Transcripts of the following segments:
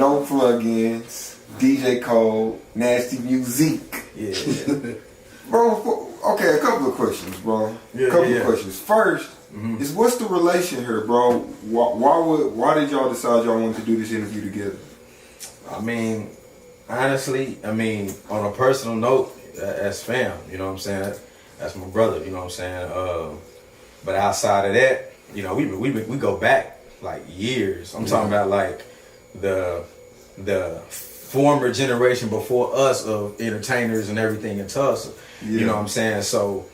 No Plugins, DJ Kold, Nasti Musiq. Yeah. Bro, okay, a couple of questions, bro. Yeah, a couple of questions. First, is what's the relation here, bro? Why did y'all decide y'all wanted to do this interview together? I mean, honestly, on a personal note, that's fam, you know what I'm saying? That's my brother, you know what I'm saying? But outside of that, you know, we go back like years. I'm talking about like the former generation before us of entertainers and everything in Tulsa. You know what I'm saying? So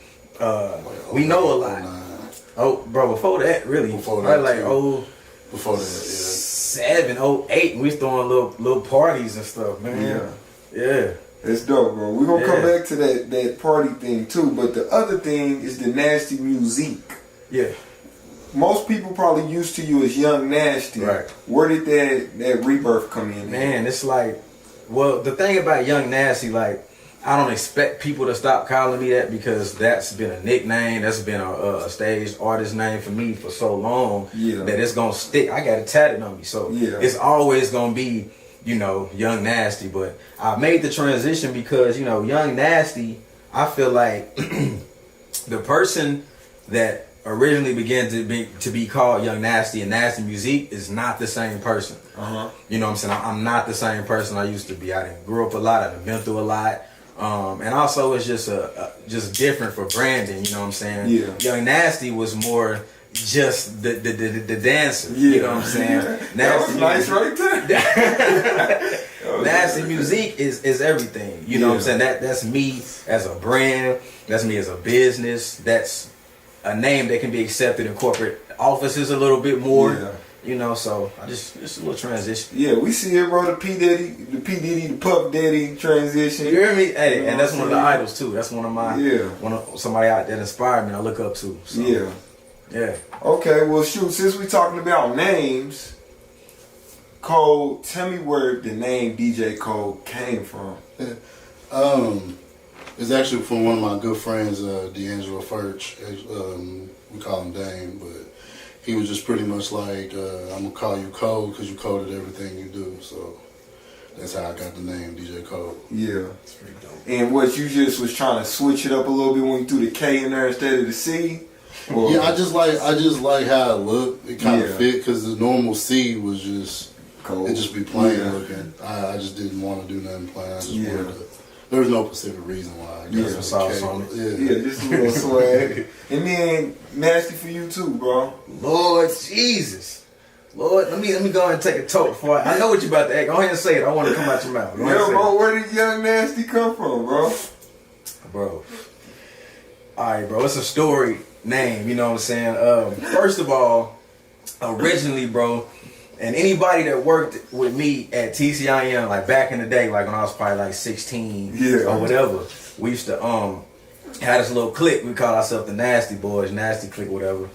we know a lot. Oh, bro, before that, really, before that, like before that, 07, 08, we was throwing little parties and stuff, man. Yeah. It's dope, bro. We're gonna come back to that party thing too, but the other thing is the Nasti Musiq. Yeah. Most people probably used to you as Young Nasti. Right. Where did that rebirth come in? Man, it's like, well, the thing about Young Nasti, like, I don't expect people to stop calling me that because that's been a nickname, that's been a stage artist name for me for so long that it's gonna stick. I got it tatted on me, so it's always gonna be, you know, Young Nasti. But I made the transition because, you know, Young Nasti, I feel like the person that originally began to be called Young Nasti and Nasti Musiq is not the same person. You know what I'm saying? I'm not the same person I used to be. I didn't grow up a lot. I've been through a lot. And also it's just just different for branding. You know what I'm saying? Yeah. Young Nasti was more just the dancer. You know what I'm saying? That was nice right there. Nasti Musiq is everything. You know what I'm saying? That's me as a brand. That's me as a business. That's a name that can be accepted in corporate offices a little bit more. You know, so just a little transition. Yeah, we see it, bro. The P Diddy, the Puff Daddy transition. You hear me? Hey, and that's one of the idols too. That's one of my somebody out that inspired me. I look up to. So, yeah. Okay, well, shoot. Since we talking about names, Kold, tell me where the name DJ Kold came from. It's actually from one of my good friends, D'Angelo Furch. We call him Dame, but he was just pretty much like, I'm gonna call you Kold because you coded everything you do. So that's how I got the name DJ Kold. Yeah. That's pretty dope. And what, you just was trying to switch it up a little bit when you threw the K in there instead of the C? Or? Yeah, I just like how it looked. It kind of fit because the normal C was just Kold. It just be plain looking. I just didn't want to do nothing plain. I just wanted to. There was no specific reason why. I guess sauce on it. Yeah, just a little swag. And then Nasti for you too, bro. Lord Jesus. Lord, let me go ahead and take a toke for it. I know what you about to ask. Go ahead and say it. I want to come out your mouth. Bro, where did Young Nasti come from, bro? Bro. Alright, bro. It's a story name, you know what I'm saying? First of all, originally, bro, and anybody that worked with me at TCIM, like back in the day, like when I was probably like 16 or whatever, we used to had this little clique. We call ourselves the Nasty Boys, Nasty Clique, whatever.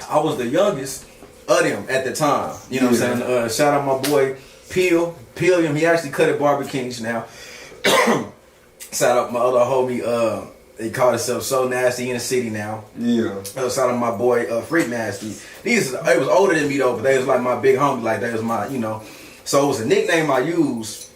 I was the youngest of them at the time. You know what I'm saying? Shout out my boy Pilliam. He actually cut at Barber Kings now. Shout out my other homie. They call themselves So Nasty in the city now. Shout out my boy Freak Nasty. They was older than me though, but they was like my big homie. Like they was my, you know. So it was a nickname I used,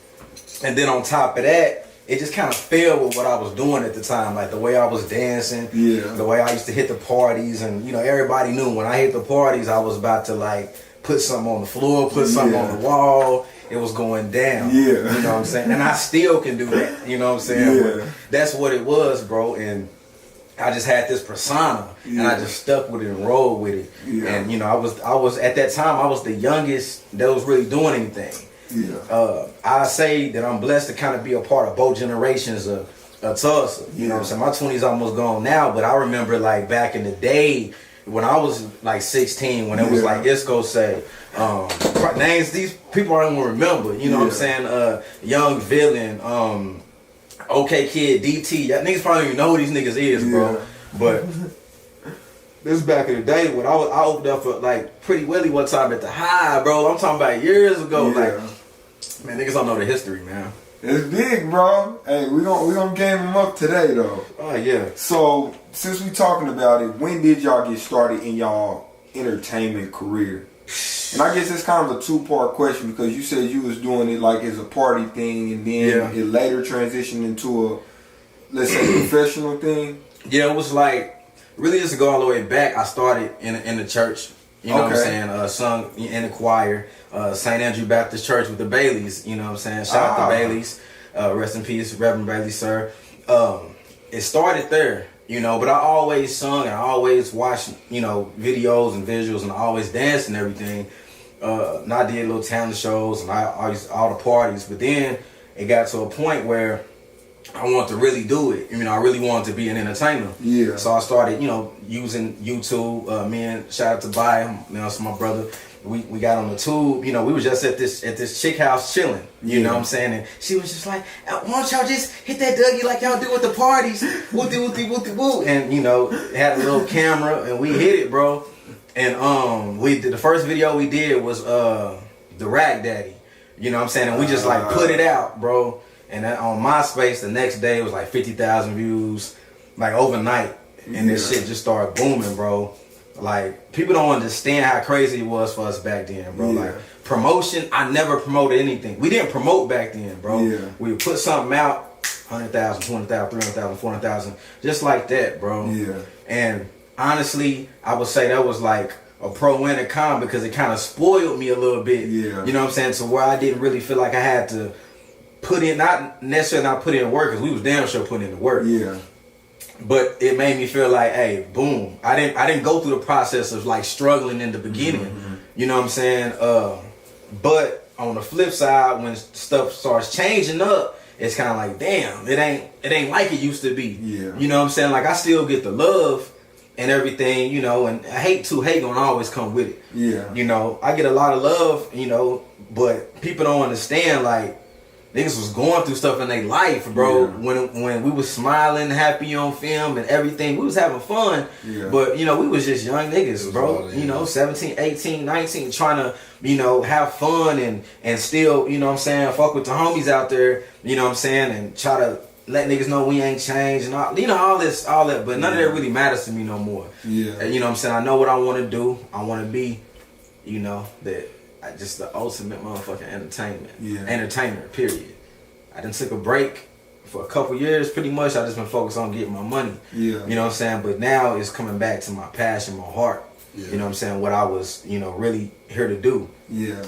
and then on top of that, it just kind of fell with what I was doing at the time, like the way I was dancing, the way I used to hit the parties, and you know everybody knew when I hit the parties, I was about to like put something on the floor, put something on the wall. It was going down. You know what I'm saying? And I still can do that. You know what I'm saying? But that's what it was, bro. And I just had this persona, and I just stuck with it and rolled with it. And you know, I was at that time I was the youngest that was really doing anything. I say that I'm blessed to kind of be a part of both generations of Tulsa. You know what I'm saying? My 20's almost gone now, but I remember like back in the day when I was like 16, when it was like Isco say, names these people I don't even remember. You know what I'm saying? Young Villain, OK Kid, DT. Y'all niggas probably don't even know who these niggas is, bro. But this back in the day when I opened up for like Pretty Willie one time at the High, bro. I'm talking about years ago. Like, man, niggas don't know the history, man. It's big, bro. Hey, we gonna game them up today, though. Oh yeah. So since we talking about it, when did y'all get started in y'all entertainment career? And I guess it's kind of a two-part question because you said you was doing it like as a party thing, and then it later transitioned into a, let's say, professional thing. Yeah, it was like really just to go all the way back. I started in the church. You know what I'm saying? Sung in the choir, St. Andrew Baptist Church with the Baileys. You know what I'm saying? Shout out to Baileys. Rest in peace, Reverend Bailey, sir. It started there. You know, but I always sung and I always watched, you know, videos and visuals, and I always danced and everything. And I did little talent shows and I always all the parties. But then it got to a point where I wanted to really do it. You know, I really wanted to be an entertainer. Yeah. So I started, you know, using YouTube. Me and shout out to Bai, you know, that's my brother. We got on the tube, you know, we was just at this chick house chilling, you know what I'm saying? And she was just like, why don't y'all just hit that Dougie like y'all do with the parties? Wooty wooty wooty woo. And you know, had a little camera and we hit it, bro. And we did the first video we did was the Rag Daddy. You know what I'm saying? And we just like put it out, bro. And on MySpace the next day it was like 50,000 views, like overnight. And this shit just started booming, bro. Like, people don't understand how crazy it was for us back then, bro. Like, promotion, I never promoted anything. We didn't promote back then, bro. We would put something out, 100,000, 200,000, 300,000, 400,000, just like that, bro. And honestly, I would say that was like a pro and a con because it kind of spoiled me a little bit. You know what I'm saying? To where I didn't really feel like I had to put in, not necessarily not put in work, because we was damn sure putting in the work. But it made me feel like, hey, boom. I didn't go through the process of like struggling in the beginning. You know what I'm saying? But on the flip side, when stuff starts changing up, it's kind of like, damn, it ain't like it used to be. You know what I'm saying? Like, I still get the love and everything, you know, and hate gonna always come with it. You know, I get a lot of love, you know, but people don't understand, like, niggas was going through stuff in their life, bro. When we was smiling, happy on film and everything, we was having fun. But, you know, we was just young niggas, bro. You know, 17, 18, 19, trying to, you know, have fun and still, you know what I'm saying, fuck with the homies out there, you know what I'm saying, and try to let niggas know we ain't changed and all, you know, all that. But none of that really matters to me no more. And, you know what I'm saying, I know what I want to do. I want to be, you know, just the ultimate motherfucking entertainer, period. I done took a break for a couple years, pretty much. I just been focused on getting my money. You know what I'm saying? But now it's coming back to my passion, my heart. You know what I'm saying? What I was, you know, really here to do.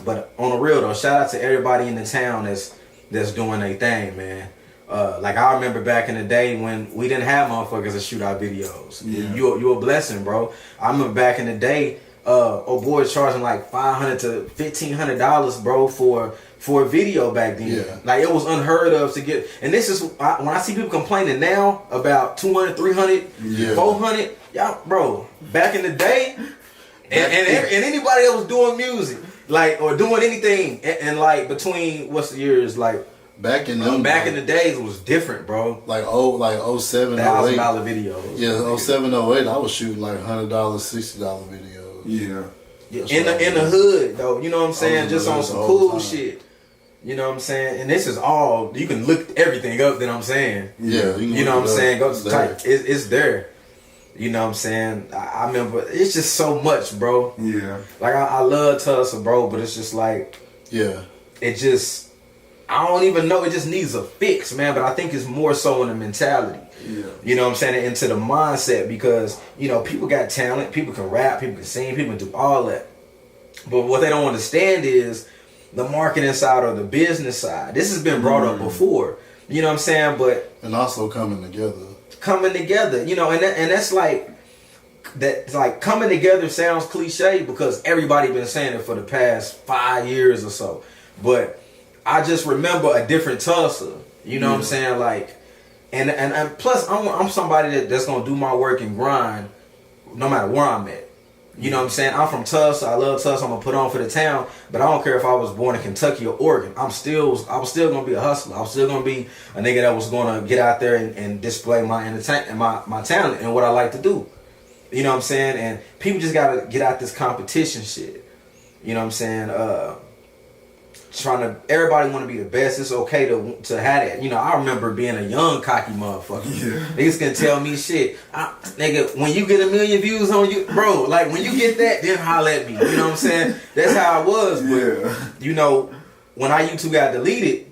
But on the real though, shout out to everybody in the town that's doing their thing, man. Like, I remember back in the day when we didn't have motherfuckers to shoot our videos. You a blessing, bro. I remember back in the day, old boy was charging like $500 to $1,500, bro, for a video back then. Like, it was unheard of to get. And this is when I see people complaining now about 200, 300, 400. Y'all, bro, back in the day, and anybody that was doing music, like, or doing anything, and like between what's the years, like back in the days, it was different, bro. Like 07, $1,000 videos. Yeah, 07, 08, I was shooting like $100, $60 videos. In the hood though, you know what I'm saying, just on some cool shit. You know what I'm saying? And this is all, you can look everything up that I'm saying. You know what I'm saying? Go to type. It's there. You know what I'm saying? I remember, it's just so much, bro. Like, I love Tulsa, bro, but it's just like, it just, I don't even know, it just needs a fix, man. But I think it's more so in the mentality. You know what I'm saying? Into the mindset, because, you know, people got talent, people can rap, people can sing, people can do all that. But what they don't understand is the marketing side or the business side. This has been brought up before. You know what I'm saying? But and also coming together, you know, and that's like, that, like, coming together sounds cliche because everybody been saying it for the past 5 years or so. But I just remember a different Tulsa. You know what I'm saying? Like, and plus I'm somebody that's gonna do my work and grind no matter where I'm at. You know what I'm saying? I'm from Tulsa. I love Tulsa. I'm gonna put on for the town. But I don't care if I was born in Kentucky or Oregon. I was still gonna be a hustler. I was still gonna be a nigga that was gonna get out there and display my my talent and what I like to do. You know what I'm saying? And people just gotta get out this competition shit. You know what I'm saying? everybody want to be the best. It's okay to have that. You know, I remember being a young cocky motherfucker. Yeah. Niggas can tell me shit. Nigga, when you get 1 million views on you, bro, like when you get that, then holla at me. You know what I'm saying? That's how I was. But, you know, when our YouTube got deleted,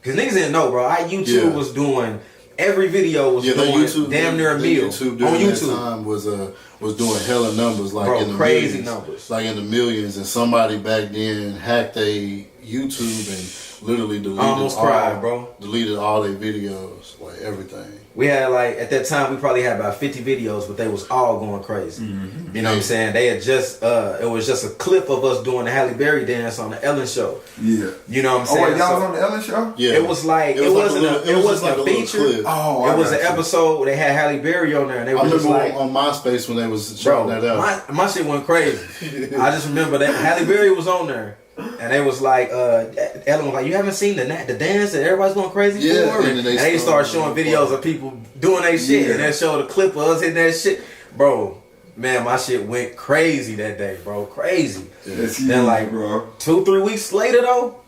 because niggas didn't know, bro. Our YouTube was doing, every video was doing YouTube, damn near a meal. YouTube during that time was doing hella numbers, like bro, in the crazy millions, numbers. like in the millions. And somebody back then hacked a YouTube and literally deleted all their videos, like everything. We had like, at that time, we probably had about 50 videos, but they was all going crazy. Mm-hmm. You know what I'm saying? They had just, it was just a clip of us doing the Halle Berry dance on the Ellen Show. Yeah. You know what I'm saying? Oh, y'all was on the Ellen Show? Yeah. It was like, it wasn't a feature. Oh, it was an episode where they had Halle Berry on there, and they were just like, on MySpace when they was showing that out. My shit went crazy. I just remember that Halle Berry was on there. And they was like, Ellen was like, you haven't seen the dance that everybody's going crazy for? And they started showing videos of people doing their shit. And they showed a clip of us hitting that shit. Bro, man, my shit went crazy that day, bro. Crazy. Then like, bro, 2-3 weeks later, though,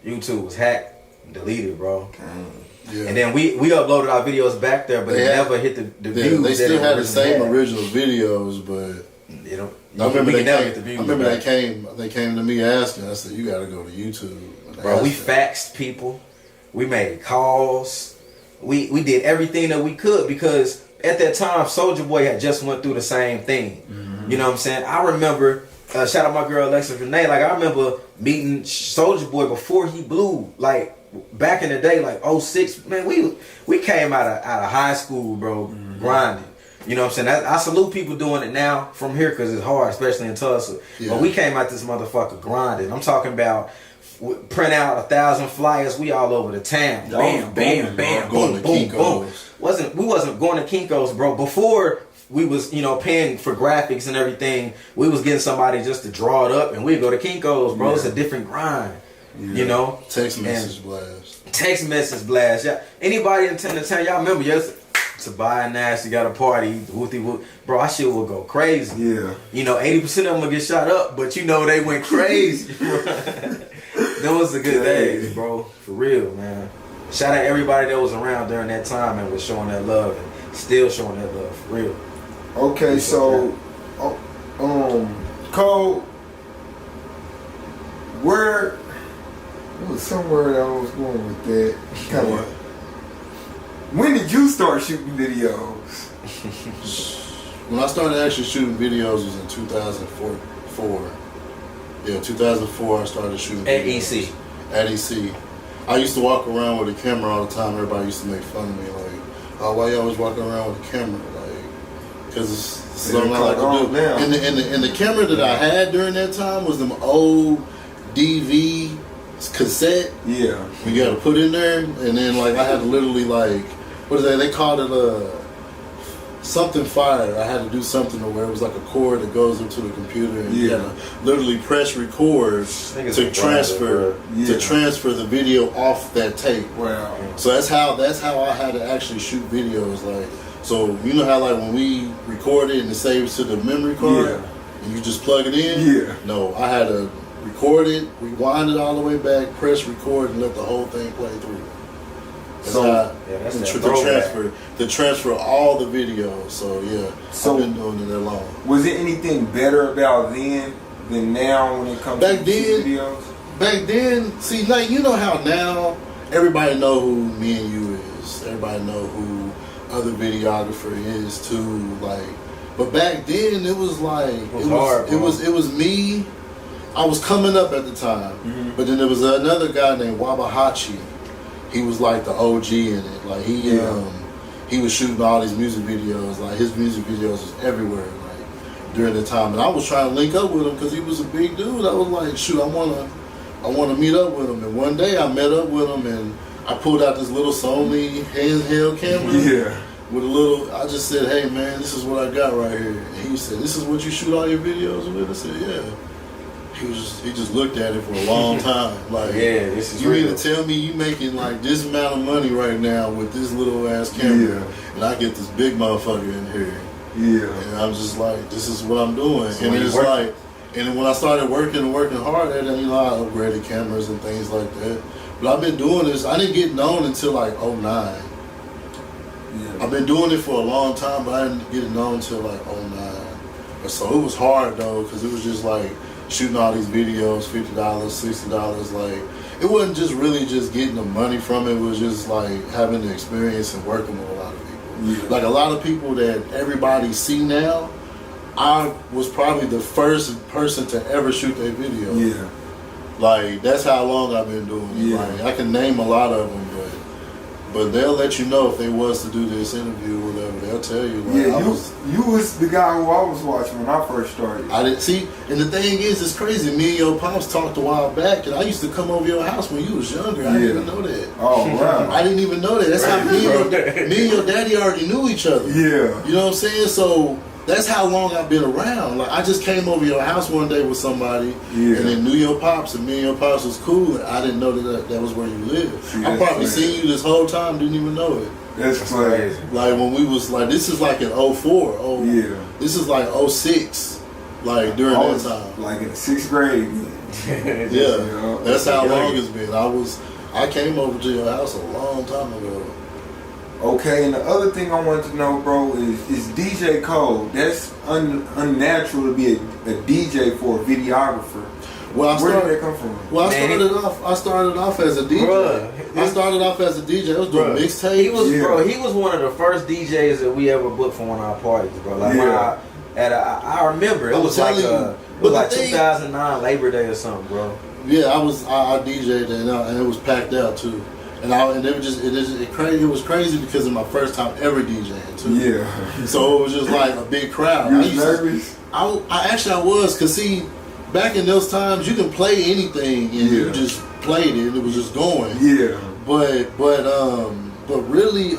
YouTube was hacked and deleted, bro. Yeah. And then we uploaded our videos back there, but they never hit the views. They still had the same original videos, but... You know, I remember they came to me asking. I said, "You got to go to YouTube." Bro, we faxed people. We made calls. We did everything that we could because at that time, Soulja Boy had just went through the same thing. Mm-hmm. You know what I'm saying? I remember. Shout out my girl Alexa Renee. Like I remember meeting Soulja Boy before he blew. Like back in the day, like 06. Man, we came out of high school, bro, grinding. You know what I'm saying? I salute people doing it now from here because it's hard, especially in Tulsa. Yeah. But we came out this motherfucker grinding. I'm talking about print out 1,000 flyers. We all over the town. Bam, bam, bam, boom, boom, boom. We wasn't going to Kinko's, bro. Before we was, you know, paying for graphics and everything, we was getting somebody just to draw it up, and we'd go to Kinko's, bro. Yeah. It's a different grind. Yeah. You know? Text message blast. Text message blast. Yeah. Anybody in the town, y'all remember to buy a Nasti, got a party, whoopty-whoop. Bro, our shit will go crazy. Yeah. You know, 80% of them will get shot up, but you know they went crazy. Those are good days, bro. For real, man. Shout out everybody that was around during that time and was showing that love and still showing that love, for real. Okay, so, Kold, where, it was somewhere I was going with that. Kind of. When did you start shooting videos? When I started actually shooting videos was in 2004. Yeah, 2004 I started shooting videos. EC. At EC. I used to walk around with a camera all the time. Everybody used to make fun of me, like, "Oh, why you always walking around with a camera?" Like, because it's something I like to do. And the camera that I had during that time was them old DV cassette. Yeah. You got to put in there, and then like I had to literally like, what is that? They called it something fire. I had to do something where it was like a cord that goes into the computer, and you had to literally press record to transfer the video off that tape. Wow. So that's how I had to actually shoot videos. Like, so you know how like when we record it and it saves to the memory card, and you just plug it in. Yeah. No, I had to record it, rewind it all the way back, press record, and let the whole thing play through. To transfer all the videos. So I've been doing it that long. Was there anything better about then than now when it comes to videos? Back then, see, like you know how now everybody know who me and you is. Everybody know who other videographer is too. Like, but back then it was like it was me. I was coming up at the time, but then there was another guy named Wabahachi. He was like the OG in it. Like he was shooting all these music videos. Like his music videos was everywhere. Like during the time, and I was trying to link up with him because he was a big dude. I was like, shoot, I wanna meet up with him. And one day I met up with him, and I pulled out this little Sony handheld camera. Yeah. With a little, I just said, hey man, this is what I got right here. And he said, this is what you shoot all your videos with? I said, yeah. He just looked at it for a long time. Like, this is you real. Mean to tell me you making like this amount of money right now with this little ass camera, and I get this big motherfucker in here. Yeah. And I'm just like, this is what I'm doing. So and it's like, And when I started working hard at it, you know, I upgraded cameras and things like that. But I've been doing this. I didn't get known until like '09. Yeah. I've been doing it for a long time, but I didn't get known until like '09. So it was hard though, because it was just like shooting all these videos, $50, $60. Like it wasn't just really just getting the money from it. It was just like having the experience and working with a lot of people. Yeah. Like a lot of people that everybody see now. I was probably the first person to ever shoot their video. Yeah. Like, that's how long I've been doing it. Yeah. Like, I can name a lot of them, but they'll let you know if they was to do this interview or whatever. They'll tell you. Like, yeah, you was the guy who I was watching when I first started. I didn't see, and the thing is, it's crazy. Me and your pops talked a while back, and I used to come over your house when you was younger. I didn't even know that. Oh, wow. I didn't even know that. That's how me and your daddy already knew each other. Yeah. You know what I'm saying? So that's how long I've been around. Like, I just came over your house one day with somebody, and then knew your pops, and me and your pops was cool. And I didn't know that was where you lived. I probably seen you this whole time, didn't even know it. That's crazy. Like when we was like, this is like in '04. Oh, yeah. This is like '06. Like during that time. Like in 6th grade. Yeah. That's how long it's been. I came over to your house a long time ago. Okay, and the other thing I wanted to know, bro, is DJ Kold. That's unnatural to be a DJ for a videographer. Well, where did that come from? Well, I started off as a DJ. Bruh. I started off as a DJ. I was doing mixtapes. He was one of the first DJs that we ever booked for one of our parties, bro. Like I remember it was like 2009 Labor Day or something, bro. Yeah, I DJ'd and it was packed out too. And it was crazy because of my first time ever DJing too. Yeah. So it was just like a big crowd. You was nervous? I was, cause see, back in those times you can play anything and you just played it and it was just going. Yeah. But really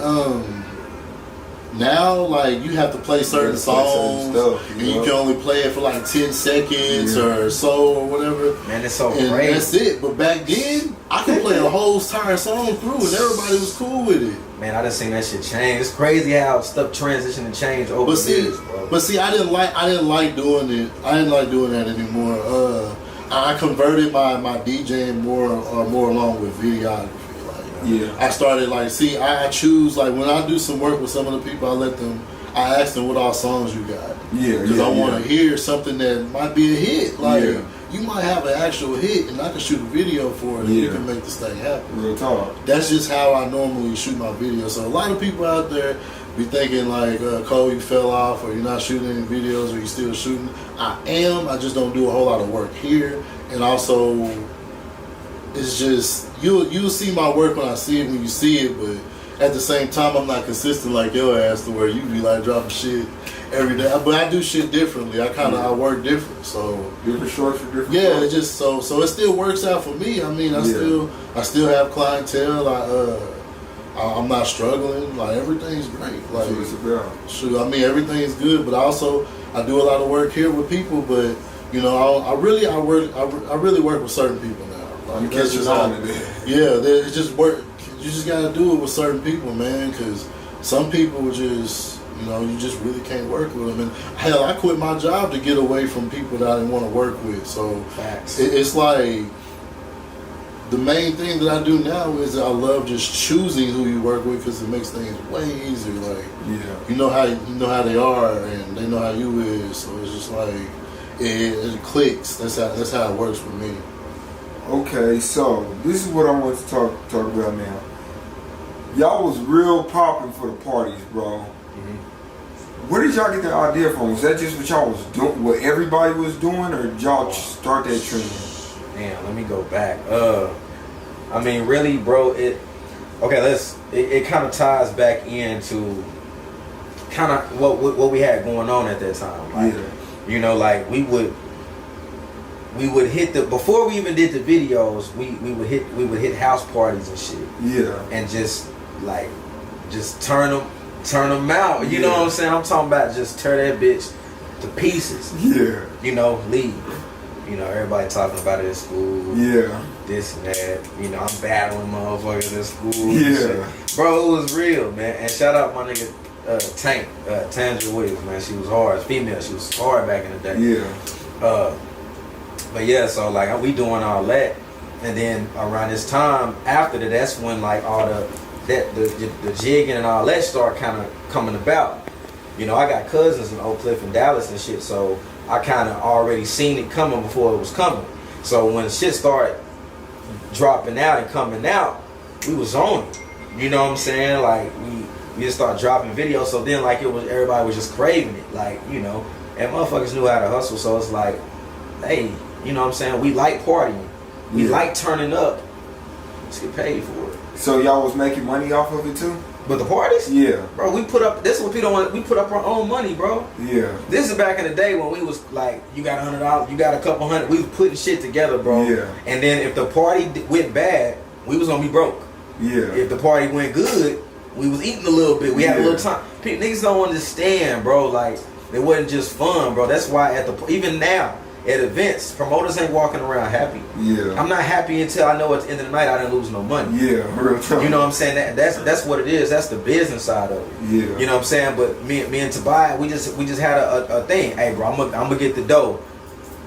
now like you have to play certain songs and you can only play it for like 10 seconds or so or whatever. Man, it's so and crazy. That's it. But back then I could play a whole entire song through and everybody was cool with it. Man, I just seen that shit change. It's crazy how stuff transition and change over the years, bro. But see, I didn't like doing it. I didn't like doing that anymore. I converted my DJing more along with videography. I started I choose when I do some work with some of the people, I ask them what all songs you got. Because I want to hear something that might be a hit. You might have an actual hit and I can shoot a video for it and you can make this thing happen. Real talk. That's just how I normally shoot my videos. So a lot of people out there be thinking Cole, you fell off or you're not shooting any videos or you're still shooting. I am. I just don't do a whole lot of work here. And also, it's just, you'll see my work when I see it, when you see it, but at the same time, I'm not consistent like your ass to where you be dropping shit every day. But I do shit differently. I work different. So different shorts for different. Yeah, it just so it still works out for me. I mean, I still have clientele. I'm not struggling. Everything's great. Shoot, I mean, everything's good. But also, I do a lot of work here with people. But I really work with certain people now. That's just how it is. Yeah, it just work. You just gotta do it with certain people, man. Because some people just. You just really can't work with them. And hell, I quit my job to get away from people that I didn't want to work with. So it's like the main thing that I do now is I love just choosing who you work with because it makes things way easier. You know how they are and they know how you is. So it's just it clicks. That's how it works for me. Okay, so this is what I want to talk about now. Y'all was real popping for the parties, bro. Where did y'all get the idea from? Was that just what y'all was doing, what everybody was doing, or did y'all start that trend? Damn, let me go back. I mean, really, bro, it kind of ties back into kind of what we had going on at that time. We would hit before we even did the videos, we would hit house parties and shit. Yeah. And just turn them out. You know what I'm saying? I'm talking about just tear that bitch to pieces. Yeah. Leave. Everybody talking about it at school. Yeah. This and that. I'm battling motherfuckers at school. Yeah. Bro, it was real, man. And shout out my nigga Tangela Williams, man. She was hard. Female. She was hard back in the day. Yeah. But yeah, so like we doing all that, and then around this time after that, that's when like all the jigging and all that start kind of coming about. You know, I got cousins in Oak Cliff and Dallas and shit, so I kind of already seen it coming before it was coming. So when shit started dropping out and coming out, we was on it. You know what I'm saying? Like we just started dropping videos. So then like everybody was just craving it. Like, you know, and motherfuckers knew how to hustle. So it's like, hey, you know what I'm saying? We like partying. We like turning up. Let's get paid for it. So y'all was making money off of it too? But the parties? Yeah. Bro, we put up, this is what people don't want, we put up our own money, bro. Yeah. This is back in the day when we was like, you got $100, you got a couple hundred, we was putting shit together, bro. Yeah. And then if the party went bad, we was gonna be broke. Yeah. If the party went good, we was eating a little bit. We had a little time. People, niggas don't understand, bro. Like, it wasn't just fun, bro. That's why even now, at events, promoters ain't walking around happy. Yeah. I'm not happy until I know at the end of the night I didn't lose no money. Yeah, real time. You know what I'm saying? That's what it is. That's the business side of it. Yeah. You know what I'm saying? But me and Tobias, we just had a thing. Hey, bro, I'm gonna get the dough.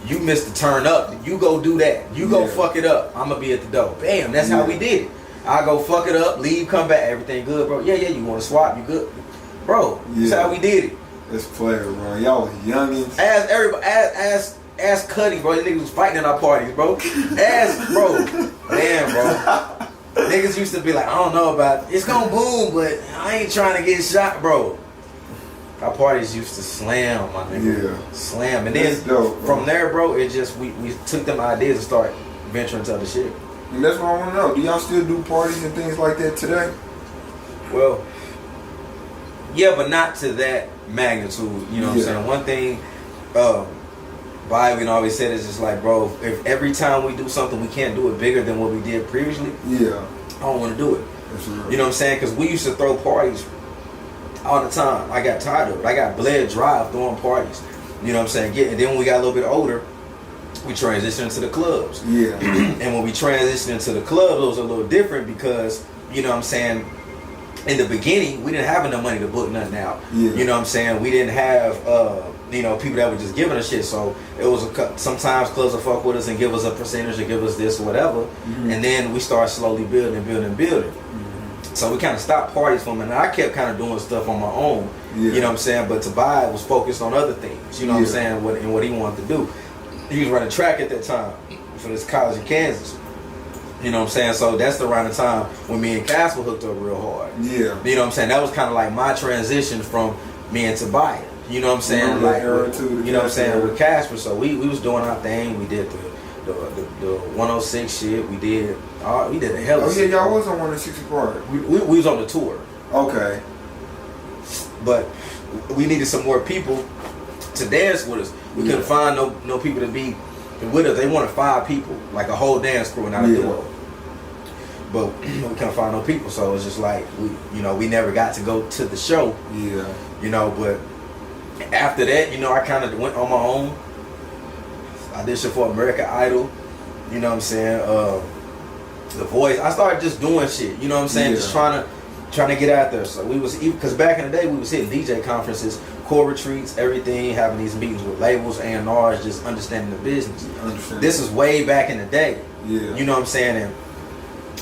You missed the turn up. You go do that. You go fuck it up. I'm gonna be at the dough. Bam. That's how we did it. I go fuck it up, leave, come back, everything good, bro. Yeah, you want to swap? You good, bro? That's how we did it. That's player, bro. Y'all was youngins. Ask everybody. Ask Cuddy, bro. These niggas was fighting in our parties, bro. Ask, bro. Man, bro. Niggas used to be like, I don't know about it. It's gonna boom, but I ain't trying to get shot, bro. Our parties used to slam, my nigga. Yeah. Slam. And that's then dope, from there, bro, it just, we took them ideas and started venturing to other shit. And that's what I want to know. Do y'all still do parties and things like that today? Well, yeah, but not to that magnitude. You know what I'm saying? One thing, Byron always said is just like, bro, if every time we do something we can't do it bigger than what we did previously, I don't want to do it. That's real. You know what I'm saying? Because we used to throw parties all the time. I got tired of it. I got bled dry throwing parties. You know what I'm saying? And then when we got a little bit older, we transitioned into the clubs. Yeah. And when we transitioned into the clubs, it was a little different because, you know what I'm saying, in the beginning, we didn't have enough money to book nothing out. Yeah. You know what I'm saying? We didn't have, you know, people that were just giving us shit. So it was sometimes clubs will fuck with us and give us a percentage or give us this or whatever. Mm-hmm. And then we start slowly building. Mm-hmm. So we kind of stopped parties from it. And I kept kind of doing stuff on my own. Yeah. You know what I'm saying? But Tobias was focused on other things. You know what I'm saying? And what he wanted to do. He was running track at that time for this college in Kansas. You know what I'm saying? So that's around the time when me and Casper hooked up real hard. Yeah. You know what I'm saying? That was kind of like my transition from me and Tobias. You know what I'm saying? Like, you know what I'm saying? With Casper. So we was doing our thing. We did the 106 shit. We did the hell of shit. Oh yeah, y'all was on 106 part. We was on the tour. Okay. But we needed some more people to dance with us. We couldn't find no people to be with us. They wanted 5 people, like a whole dance crew, not a duo. But we couldn't find no people, so it was just like we never got to go to the show. Yeah. You know, but after that, I kind of went on my own. Auditioned for American Idol. You know what I'm saying? The Voice. I started just doing shit. You know what I'm saying? Just trying to get out there. So we was, because back in the day we was hitting DJ conferences, core retreats, everything, having these meetings with labels, A&Rs, just understanding the business. This is way back in the day. Yeah. You know what I'm saying? And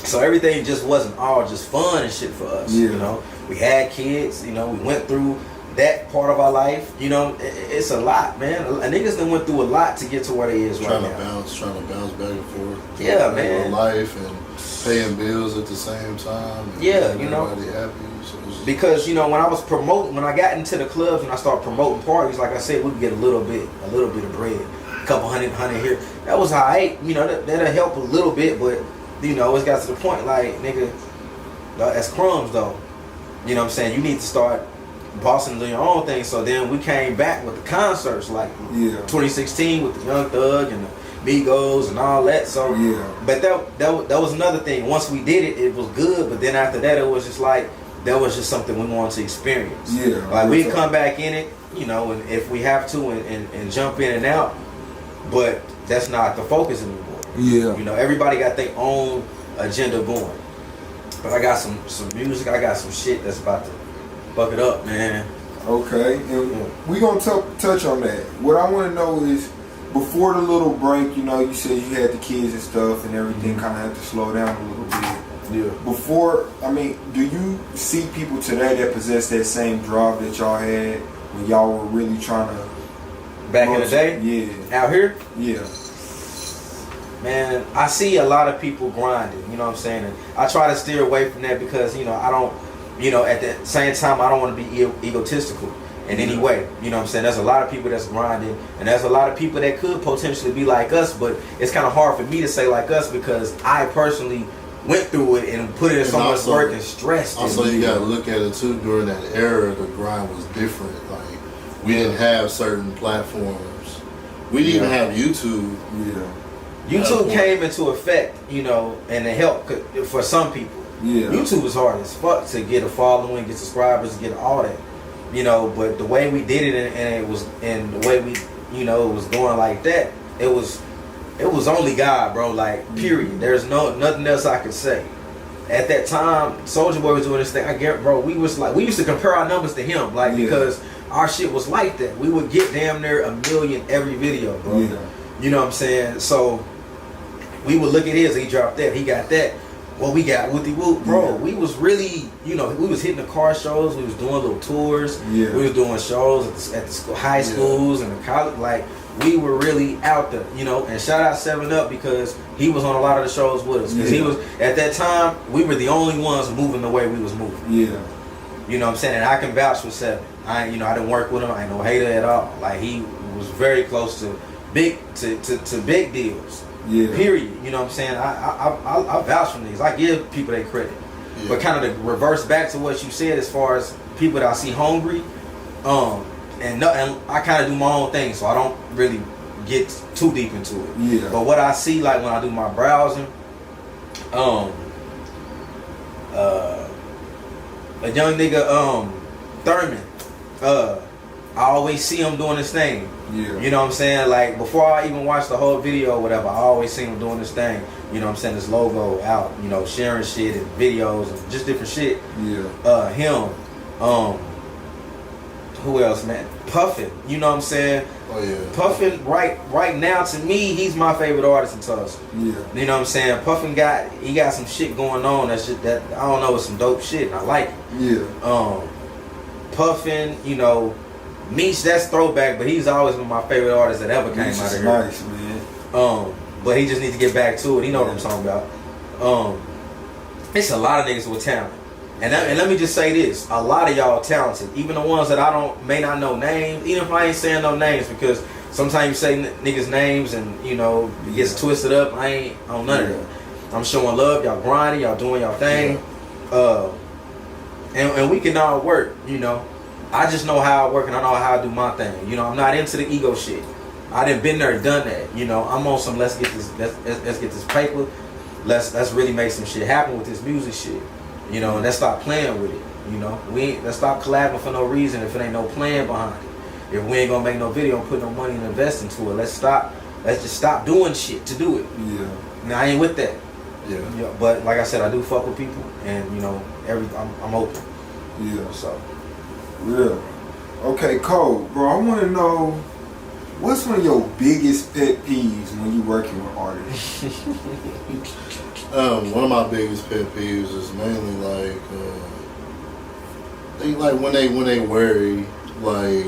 so everything just wasn't all just fun and shit for us. Yeah. You know, we had kids. We went through that part of our life. It's a lot, man. Niggas done went through a lot to get to where they is right now. Trying to bounce back and forth. Yeah, man. Life and paying bills at the same time. Yeah, everybody happy. So because when I got into the clubs and I started promoting parties, like I said, we would get a little bit of bread, a couple hundred here. That was how that'll help a little bit, but it's got to the point like, nigga, that's crumbs though. You know what I'm saying? You need to start bossing your own thing. So then we came back with the concerts, like 2016 with the Young Thug and the Migos and all that. So but that was another thing. Once we did it, it was good. But then after that, it was just like, that was just something we wanted to experience. Yeah, like we come back in it, and if we have to, and jump in and out. But that's not the focus anymore. Yeah, everybody got their own agenda going. But I got some music. I got some shit that's about to fuck it up, man. Okay, and we gonna touch on that. What I want to know is, before the little break, you know, you said you had the kids and stuff, and everything kind of had to slow down a little bit. Yeah. Before, I mean, do you see people today that possess that same drive that y'all had when y'all were really trying to? Back in the day? Yeah. Out here? Yeah. Man, I see a lot of people grinding, you know what I'm saying? And I try to steer away from that because, you know, I don't, you know, at the same time, I don't want to be egotistical in any way. You know what I'm saying? There's a lot of people that's grinding, and there's a lot of people that could potentially be like us, but it's kind of hard for me to say like us because I personally went through it and put in so much work and stress. Also, you got to look at it too. During that era, the grind was different. Like, we didn't have certain platforms. We didn't even have YouTube. Yeah. YouTube came into effect, you know, and it helped for some people. Yeah. YouTube was hard as fuck to get a following, get subscribers, get all that, you know. But the way we did it, and it was, and the way we, you know, it was going like that. It was only God, bro. Like, period. There's nothing else I could say. At that time, Soulja Boy was doing this thing. I get, bro. We used to compare our numbers to him, like, because our shit was like that. We would get damn near 1 million every video, bro. Yeah. You know what I'm saying? So we would look at his. He dropped that. He got that. What we got, Wooty Whoop, bro. Yeah. We was really, you know, we was hitting the car shows. We was doing little tours. Yeah. We was doing shows at the school, high schools and the college. Like, we were really out there, you know. And shout out 7 Up because he was on a lot of the shows with us. Because he was, at that time, we were the only ones moving the way we was moving. Yeah. You know what I'm saying? And I can vouch for 7. I didn't work with him. I ain't no hater at all. Like, he was very close to big deals. Yeah. Period. You know what I'm saying? I vouch for these. I give people their credit. Yeah. But kind of to reverse back to what you said as far as people that I see hungry, and I kind of do my own thing, so I don't really get too deep into it. Yeah. But what I see, like when I do my browsing, a young nigga, Thurman, I always see him doing this thing. Yeah. You know what I'm saying? Like, before I even watch the whole video or whatever, I always see him doing this thing. You know what I'm saying? This logo out, you know, sharing shit and videos and just different shit. Yeah. Him. Who else, man? Puffin. You know what I'm saying? Oh, yeah. Puffin, right now, to me, he's my favorite artist in Tulsa. Yeah. You know what I'm saying? Puffin got some shit going on that I don't know, it's some dope shit, and I like it. Yeah. Puffin, you know, Meech, that's throwback, but he's always been my favorite artist that ever came out of here. Nice, man. But he just needs to get back to it. He know what I'm talking about. It's a lot of niggas with talent. And let me just say this: a lot of y'all talented, even the ones that may not know names. Even if I ain't saying no names, because sometimes you say niggas names and you know it gets twisted up. I ain't on none of that. I'm showing love. Y'all grinding. Y'all doing y'all thing. And we can all work. You know, I just know how I work and I know how I do my thing. You know, I'm not into the ego shit. I done been there, done that. You know, I'm on some let's get this paper. Let's really make some shit happen with this music shit. You know, and let's stop playing with it. You know, let's stop collabing for no reason if it ain't no plan behind it. If we ain't gonna make no video and put no money and invest into it, let's just stop doing shit to do it. Yeah. Now I ain't with that. Yeah. But like I said, I do fuck with people, and you know, I'm open. Yeah. So. Real. Okay, Kold, bro. I want to know what's one of your biggest pet peeves when you working with artists. One of my biggest pet peeves is mainly like when they worry like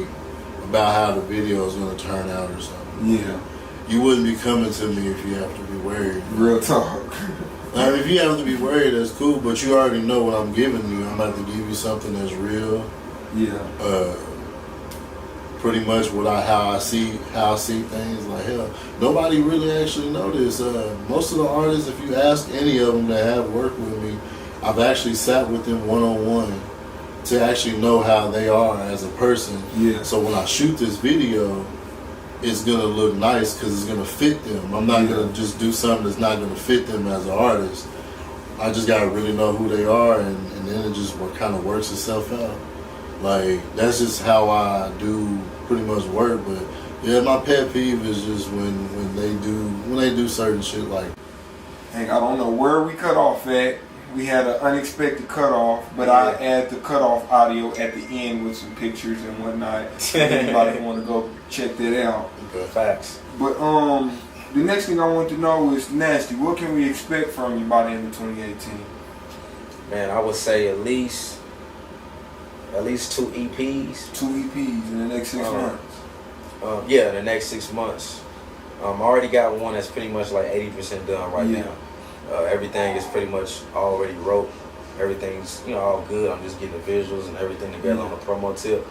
about how the video is gonna turn out or something. Yeah. You wouldn't be coming to me if you have to be worried. Real talk. I mean, if you have to be worried, that's cool. But you already know what I'm giving you. I'm about to give you something that's real. Yeah. Pretty much how I see things. Like, hell, nobody really actually know this. Most of the artists, if you ask any of them that have worked with me, I've actually sat with them one-on-one to actually know how they are as a person. Yeah. So when I shoot this video, it's gonna look nice because it's gonna fit them. I'm not gonna just do something that's not gonna fit them as an artist. I just gotta really know who they are, and then it just kind of works itself out. Like, that's just how I do pretty much work. But yeah, my pet peeve is just when they do certain shit like. Hank, I don't know where we cut off at. we had an unexpected cutoff, but I add the cutoff audio at the end with some pictures and whatnot. If anybody want to go check that out. Okay. Facts. But the next thing I want to know is Nasty. What can we expect from you by the end of 2018? Man, I would say at least 2 EPs. 2 EPs in the next 6 months. Yeah, the next 6 months. I already got one that's pretty much like 80% done right now. Everything is pretty much already wrote. Everything's all good. I'm just getting the visuals and everything together on the promo tip.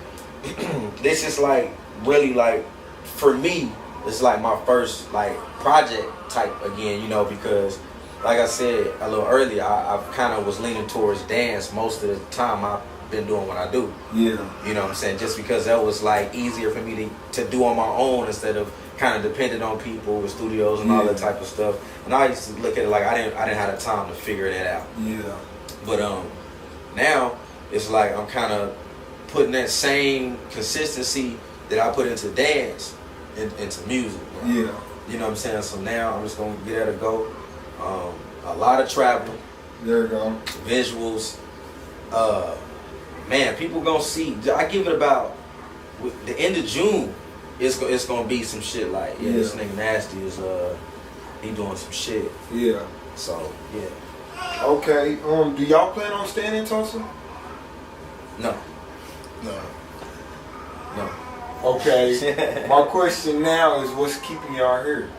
This is like really like for me. It's like my first like project type again. Because like I said a little earlier, I kind of was leaning towards dance most of the time. I've been doing what I do. Yeah. You know what I'm saying? Just because that was like easier for me to do on my own instead of kind of dependent on people with studios and all that type of stuff. And I used to look at it like I didn't have the time to figure that out. Yeah. But now it's like I'm kind of putting that same consistency that I put into dance into music. Right? Yeah. You know what I'm saying? So now I'm just gonna get at a go. A lot of travel. There you go. Visuals. Man, people gonna see. I give it about the end of June. It's gonna be some shit like this nigga Nasty is he doing some shit. Yeah. So yeah. Okay. Do y'all plan on staying in Tulsa? No. Okay. My question now is, what's keeping y'all here?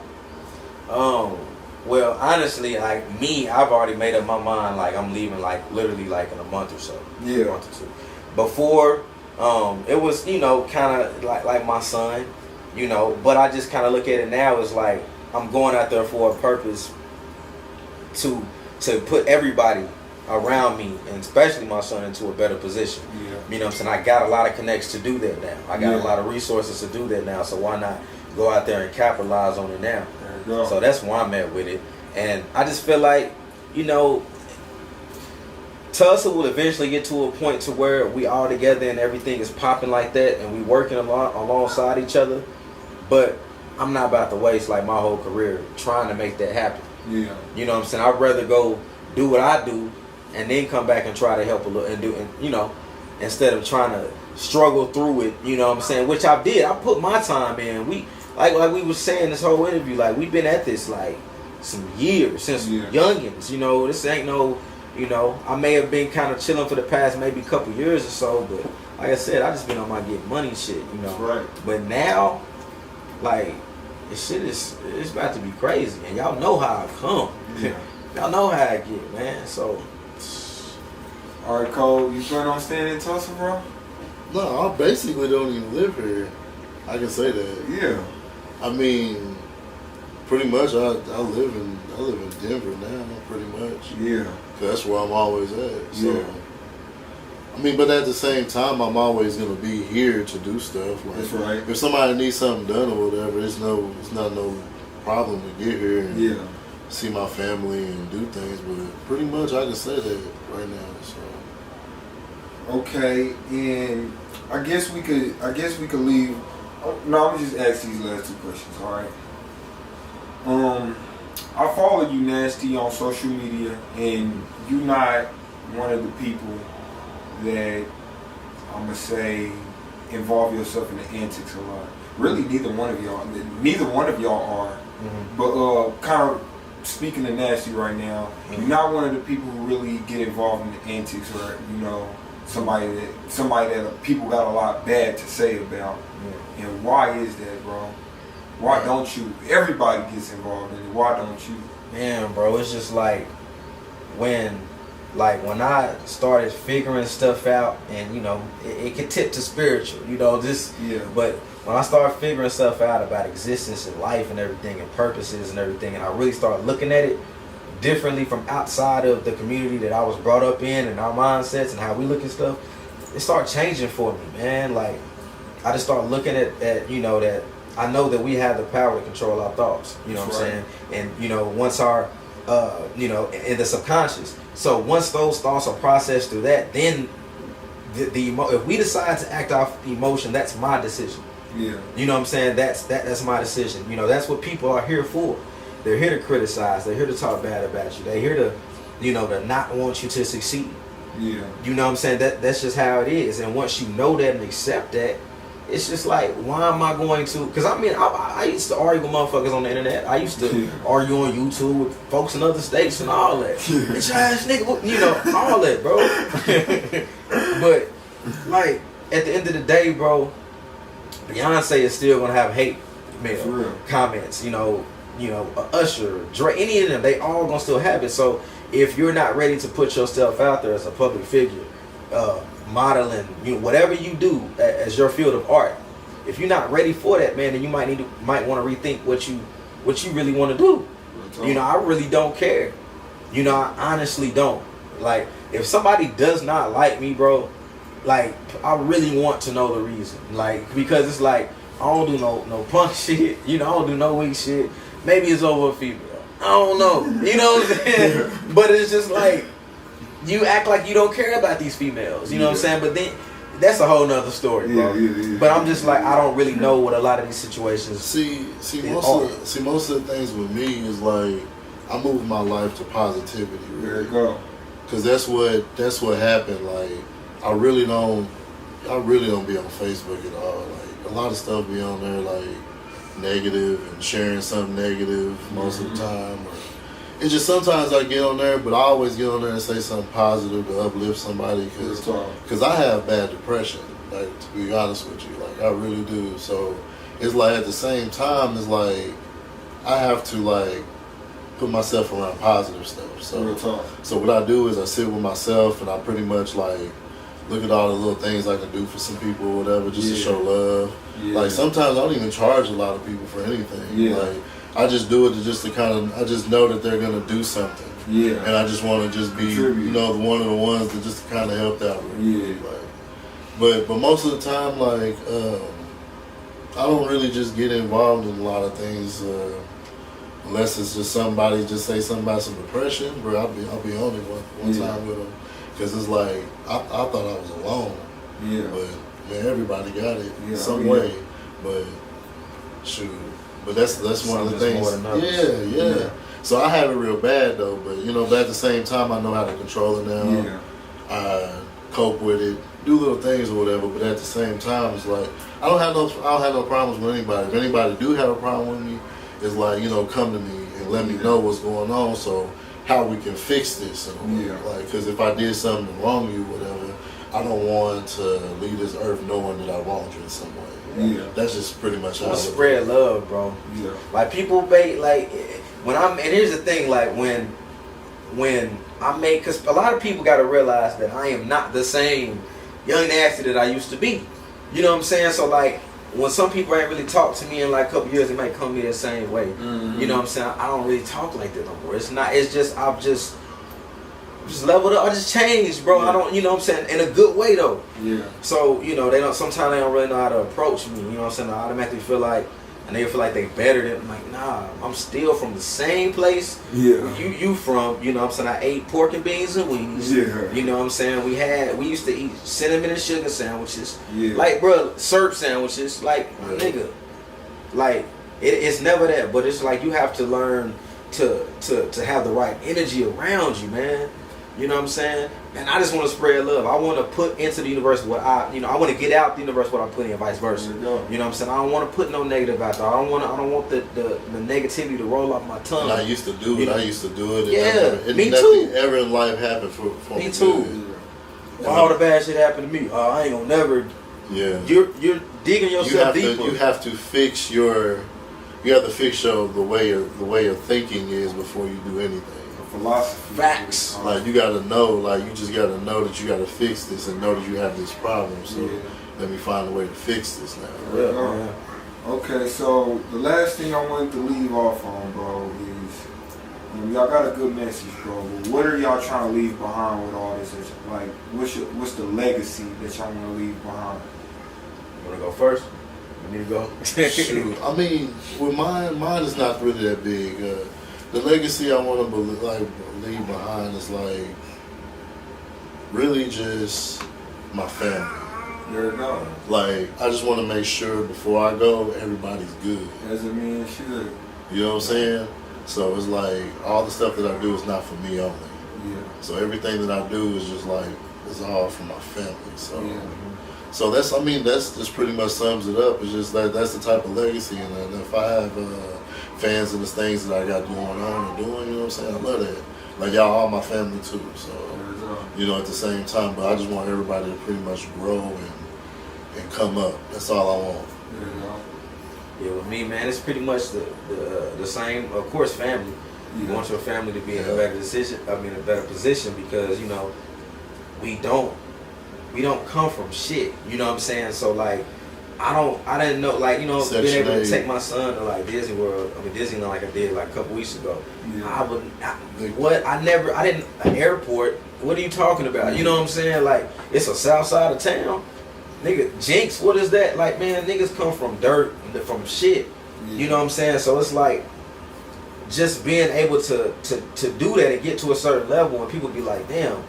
Well, honestly, like me, I've already made up my mind. Like I'm leaving, like literally, like in a month or so. Yeah. A month or two. Before, it was kind of like my son, But I just kind of look at it now as like I'm going out there for a purpose to put everybody around me, and especially my son, into a better position. Yeah. You know what I'm saying? I got a lot of connects to do that now. I got a lot of resources to do that now. So why not go out there and capitalize on it now? So that's why I'm at with it. And I just feel like, Tulsa will eventually get to a point to where we all together and everything is popping like that and we working alongside each other. But I'm not about to waste like my whole career trying to make that happen. Yeah. You know what I'm saying? I'd rather go do what I do and then come back and try to help a little and instead of trying to struggle through it, you know what I'm saying? Which I did. I put my time in. We like we was saying this whole interview, like we've been at this like some years since youngins. This ain't no, I may have been kind of chilling for the past maybe couple years or so, but like I said, I just been on my get money shit, That's right. But now, like, this shit it's about to be crazy, and y'all know how I come. Yeah. Y'all know how I get, man. So, all right, Kold, you plan on staying in Tulsa, bro? No, I basically don't even live here. I can say that. Yeah. I mean, pretty much, I live in Denver now, pretty much. Yeah. That's where I'm always at. So, yeah. I mean, but at the same time, I'm always gonna be here to do stuff. Like, that's right. If somebody needs something done or whatever, it's not no problem to get here and see my family and do things. But pretty much, I can say that right now. So. Okay, and I guess we could leave. No, I'm just ask these last two questions. All right. I followed you, Nasty, on social media, and you're not one of the people that I'm gonna say involve yourself in the antics a lot. Really, neither one of y'all are. Mm-hmm. But kind of speaking to Nasty right now, you're not one of the people who really get involved in the antics, or somebody that people got a lot bad to say about. Yeah. And why is that, bro? Why don't you? Everybody gets involved in it. Why don't you? Man, bro, it's just like when I started figuring stuff out, and it could tip to spiritual, But when I started figuring stuff out about existence and life and everything and purposes and everything, and I really started looking at it differently from outside of the community that I was brought up in and our mindsets and how we look at stuff, it started changing for me, man. Like, I just started looking at that I know that we have the power to control our thoughts, you know what I'm saying? And, once our, in the subconscious. So once those thoughts are processed through that, then if we decide to act off emotion, that's my decision. Yeah. You know what I'm saying? That's my decision. That's what people are here for. They're here to criticize. They're here to talk bad about you. They're here to, to not want you to succeed. Yeah. You know what I'm saying? That's just how it is. And once you know that and accept that, it's just like, why am I going to? Because I used to argue with motherfuckers on the internet. I used to argue on YouTube with folks in other states and all that. Bitch ass nigga, all that, bro. But like at the end of the day, bro, Beyonce is still gonna have hate mail comments. Usher, Dre, any of them, they all gonna still have it. So if you're not ready to put yourself out there as a public figure, modeling, whatever you do as your field of art, if you're not ready for that, man, then you might want to rethink what you really want to do. I really don't care. I honestly don't. Like, if somebody does not like me, bro, like, I really want to know the reason. Like, because it's like, I don't do no punk shit. I don't do no weak shit. Maybe it's over a female. I don't know. You know what I'm saying? But it's just like, you act like you don't care about these females. You know what I'm saying? But then, that's a whole nother story, bro. But I'm just like, I don't really know what a lot of these situations. See, most of the things with me is like, I move my life to positivity. Really. There you go. Cause that's what happened. Like, I really don't be on Facebook at all. Like, a lot of stuff be on there like negative and sharing something negative most of the time. It's just sometimes I get on there, but I always get on there and say something positive to uplift somebody, because I have bad depression, like, to be honest with you, like, I really do. So it's like, at the same time, it's like I have to like put myself around positive stuff. So what I do is I sit with myself and I pretty much like look at all the little things I can do for some people or whatever, just to show love. Like, sometimes I don't even charge a lot of people for anything. Like, I just do it to kind of, I just know that they're going to do something. And I just want to just be, one of the ones that just kind of helped out with me. Like, but most of the time, like, I don't really just get involved in a lot of things, unless it's just somebody just say something about some depression. Bro, I'll be on it one time with them, because it's like, I thought I was alone. But man, everybody got it some way. But shoot. But that's one of the things. So I have it real bad though, but but at the same time I know how to control it now. I cope with it, do little things or whatever, but at the same time it's like I don't have no problems with anybody. If anybody do have a problem with me, it's like, come to me and let me know what's going on, so how we can fix this and like, because if I did something wrong to you, whatever, I don't want to leave this earth knowing that I wronged you in some way. That's just pretty much how I spread love, bro. Like, people like when and here's the thing, like when I make, because a lot of people got to realize that I am not the same Young Nasty that I used to be. You know what I'm saying? So like, when some people ain't really talked to me in like a couple years, they might come to me the same way. You know what I'm saying? I don't really talk like that no more. It's just I've just leveled up. I just changed, bro. I don't, you know what I'm saying, in a good way though. So, sometimes they don't really know how to approach me. You know what I'm saying? I automatically feel like, and they feel like they better than, I'm like, nah, I'm still from the same place you from. You know what I'm saying? I ate pork and beans and wings. You know what I'm saying? We used to eat cinnamon and sugar sandwiches. Like, bro, syrup sandwiches. Like, nigga, like, it's never that, but it's like you have to learn to have the right energy around you, man. You know what I'm saying? And I just want to spread love. I want to put into the universe what I want to get out the universe what I'm putting in, vice versa. You know what I'm saying? I don't want to put no negative out there. I don't want the negativity to roll off my tongue. And I used to do it. And me too. Nothing ever in life happened for me too. All the bad shit happened to me. I ain't gonna never. You're digging yourself deeper. You have to fix the way your thinking is before you do anything. Philosophy. Facts. Like, you gotta know, like, you just gotta know that you gotta fix this and know that you have this problem. So let me find a way to fix this now. Okay, so the last thing I wanted to leave off on, bro, is y'all got a good message, bro. But what are y'all trying to leave behind with all this? Like, what's the legacy that y'all want to leave behind? You wanna go first? You need to go. Shoot, I mean, with mine is not really that big. The legacy I want to leave behind is like really just my family. There you go. Like, I just want to make sure before I go, everybody's good. As a man should. You know what I'm saying? So it's like all the stuff that I do is not for me only. Yeah. So everything that I do is just like it's all for my family. So. Yeah. So that's just pretty much sums it up. It's just that's the type of legacy, and if I have fans and the things that I got going on and doing, you know what I'm saying, I love that. Like y'all, all my family too. So you know, at the same time, but I just want everybody to pretty much grow and come up. That's all I want. Yeah, with me, man, it's pretty much the same. Of course, family. You want your family to be in a better a better position because you know we don't come from shit. You know what I'm saying? So like, I didn't know, like, you know, Section being able to 8. take my son to like Disney World, Disneyland, like I did like a couple weeks ago. Yeah. I didn't, an airport, what are you talking about? You know what I'm saying? Like, it's a south side of town. Nigga, Jinx, what is that? Like, man, niggas come from dirt, from shit. Yeah. You know what I'm saying? So it's like, just being able to do that and get to a certain level and people be like, damn,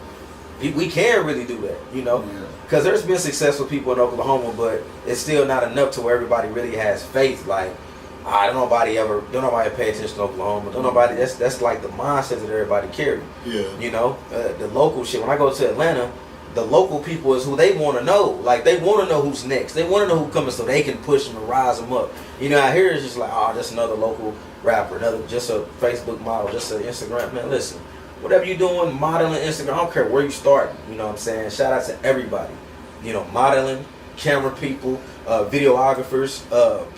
we can really do that, you know? Because there's been successful people in Oklahoma, but it's still not enough to where everybody really has faith. Like, don't nobody pay attention to Oklahoma. Don't nobody, that's like the mindset that everybody carry. Yeah. You know, the local shit. When I go to Atlanta, the local people is who they want to know. Like, they want to know who's next. They want to know who's coming so they can push them and rise them up. You know, out here it's just like, just another local rapper, just a Facebook model, just an Instagram. Man, listen. Whatever you're doing, modeling, Instagram, I don't care where you start. You know what I'm saying? Shout out to everybody. You know, modeling, camera people, videographers,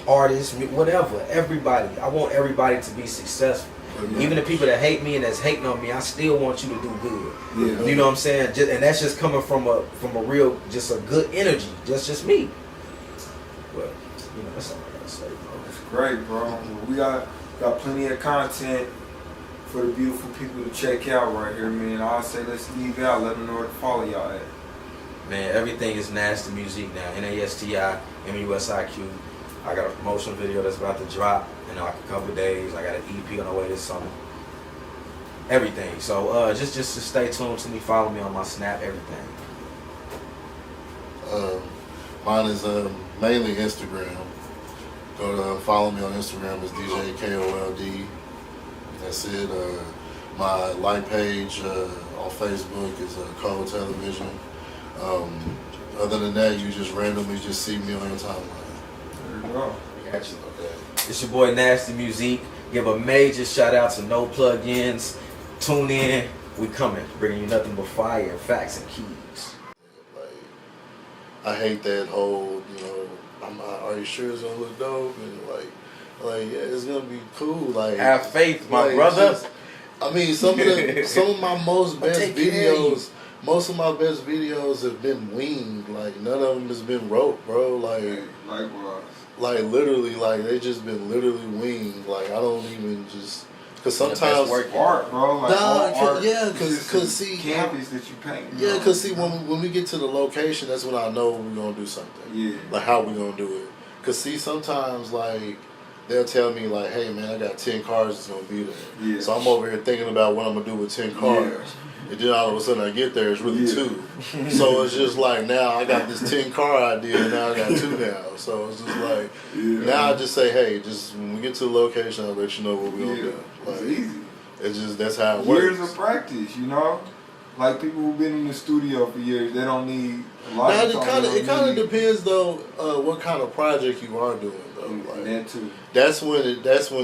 artists, whatever. Everybody. I want everybody to be successful. Yeah. Even the people that hate me and that's hating on me, I still want you to do good. Yeah. You know what I'm saying? And that's just coming from a real, just a good energy. Just me. But, you know, that's all I gotta say, bro. That's great, bro. We got plenty of content for the beautiful people to check out right here, man. I'll say let's leave out, let them know where to follow y'all at. Man, everything is Nasti Musiq now. Nasti Musiq. I got a promotional video that's about to drop in like a couple of days. I got an EP on the way this summer. Everything. So just to stay tuned to me, follow me on my Snap, everything. Mine is mainly Instagram. Go to follow me on Instagram. It's DJ KOLD. That's it. My like page on Facebook is Kold Television. Other than that, you just randomly just see me on your timeline. There you go. Got you. Okay. It's your boy Nasti Musiq. Give a major shout out to No Plugins. Tune in. We coming, bringing you nothing but fire, facts, and keys. Like, I hate that whole, you know, are you sure it's gonna look dope? And like yeah, it's gonna be cool. Like, have faith, my brother. Some of my most best videos. Most of my best videos have been winged. Like, none of them has been rope, bro. Likewise. Like literally, like they just been literally winged. Like, I don't even just. Cause sometimes art, bro. Like art, yeah, cause see canvas that you paint. Yeah, cause see when we get to the location, that's when I know we're gonna do something. Yeah. Like how we gonna do it. Cause see sometimes like they'll tell me like, hey man, I got 10 cars that's gonna be there. Yeah. So I'm over here thinking about what I'm gonna do with 10 cars. Yeah. And then all of a sudden I get there, it's really 2. So it's just like now I got this 10 car idea, and now I got 2 now. So it's just like now I just say, hey, just when we get to the location, I'll let you know what we're gonna do. Like, it's easy. It's just that's how it works. Years of practice, you know. Like people who've been in the studio for years, they don't need a lot of time. It kind of depends though what kind of project you are doing though. Like, that too. That's when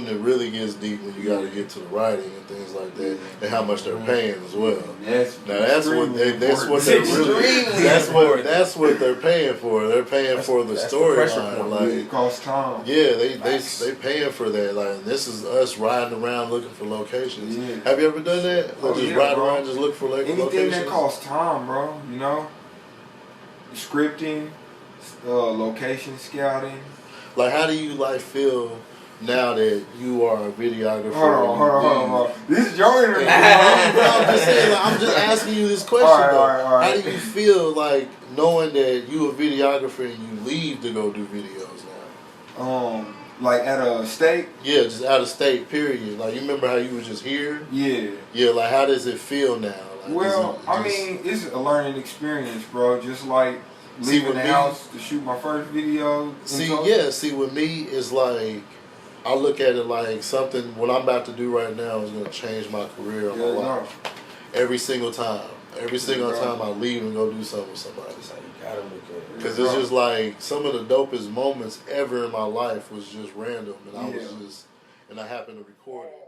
it really gets deep, when you got to get to the writing and things like that, and how much they're paying as well. That's what they're paying for. They're paying for the storyline. Like, it costs time. Yeah, they paying for that. Like, this is us riding around looking for locations. Yeah. Have you ever done that? Like, just ride around, just look for locations. Anything that costs time, bro. You know, scripting, location scouting. Like, how do you feel now that you are a videographer? Hold on. This is your interview. I'm just saying, I'm just asking you this question though. How do you feel like knowing that you a videographer and you leave to go do videos now? Like at a state? Yeah, just out of state, period. Like, you remember how you was just here? Yeah. Yeah, like, how does it feel now? Like, well, it's a learning experience, bro. Just like leaving the house to shoot my first video. See, with me, it's like, I look at it like something, what I'm about to do right now is going to change my career and my life. every single time. Every single time I leave and go do something with somebody. That's how you gotta look at it. Because it's just like some of the dopest moments ever in my life was just random, and I was just, and I happened to record it.